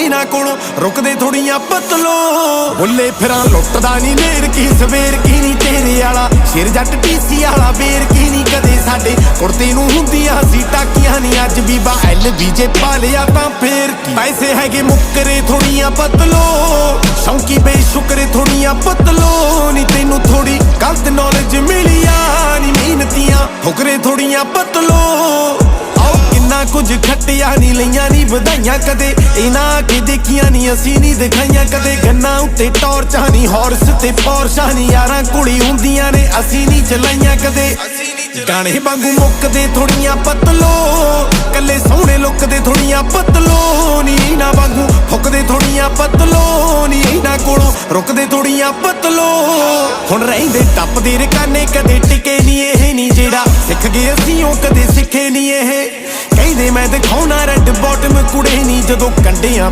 ਇਹਨਾਂ ਕੋਲੋਂ ਰੁਕਦੇ ਥੋੜੀਆਂ ਪਤਲੋ ਬੁੱਲੇ ਫਿਰਾਂ ਲੁੱਟਦਾ ਨਹੀਂ ਨੇਰ ਕੀ ਸਵੇਰ ਕੀ ਨਹੀਂ ਤੇਰੇ ਵਾਲਾ ਸ਼ੇਰ ਜੱਟ ਟੀਸੀ ਵਾਲਾ ਬੇਰ ਕੀ ਨਹੀਂ ਕਦੇ ਸਾਡੇ ਕੁੜਤੇ ਨੂੰ ਹੁੰਦੀਆਂ ਸੀ ਟਾਕੀਆਂ ਨਹੀਂ ਅੱਜ ਵੀ ਬਾ LBJ ਪਾ ਲਿਆ ਤਾਂ ਫੇਰ ਕੀ ਪੈਸੇ ਹੈਗੇ ਮੁੱਕਰੇ ਥੋੜੀਆਂ ਪਤਲੋ ਸ਼ੌਂਕੀ ਬੇਸ਼ੁਕਰੇ ਥੋੜੀਆਂ ਪਤਲੋ ਨੀ ਤੈਨੂੰ ਥੋੜੀ ਗਲਤ ਨੌਲੇਜ ਮਿਲੀਆਂ ਨੀ ਮਿਹਨਤੀਆਂ ਫੁਕਰੇ ਥੋੜੀਆਂ ਪਤਲੋ ਕਿੰਨਾ ਕੁਝ ਖੱਟਿਆ ਨੀ ਲਈਆਂ ਨੀ ਵਧਾਈਆਂ ਕਦੇ ਇਹਨਾਂ ਕੇ ਦੇਖੀਆਂ ਨੀ ਅਸੀਂ ਨੀ ਦਿਖਾਈਆਂ ਕਦੇ ਗੰਨਾ ਉੱਤੇ ਟੌਰਚਾਂ ਨੀ ਹੌਰਸ ਤੇ ਪੌਰਸ਼ਾਂ ਨੀ ਯਾਰਾਂ ਕੁੜੀ ਹੁੰਦੀਆਂ ਨੇ ਅਸੀਂ ਨੀ ਚਲਾਈਆਂ ਕਦੇ ਗਾਣੇ ਵਾਂਗੂ ਮੁੱਕਦੇ ਥੋੜੀਆਂ ਪਤਲੋ ਕੱਲੇ ਸੋਹਣੇ ਲੁੱਕਦੇ ਥੋੜੀਆਂ ਪਤਲੋ ਨੀ ਇਹਨਾਂ ਵਾਂਗੂ ਫੁੱਕਦੇ ਥੋੜੀਆਂ ਪਤਲੋ ਨੀ ਇਹਨਾਂ ਕੋਲੋਂ ਰੁਕਦੇ ਥੋੜੀਆਂ ਪਤਲੋ ਹੁਣ ਰਹਿੰਦੇ ਟੱਪਦੇ ਰਕਾਨੇ ਕਦੇ ਟਿਕੇ ਨੀ ਇਹ ਨੀ ਜਿਹੜਾ ਸਿੱਖ ਗਏ ਅਸੀਂ ਉਹ ਕਦੇ ਸਿੱਖੇ ਨੀ ਇਹ ਕਹਿੰਦੇ ਮੈਂ ਦਿਖਾਉਣਾ ਰੈੱਡ ਬਾਟਮ ਕੁੜੇ ਨੀ ਜਦੋਂ ਕੰਡਿਆਂ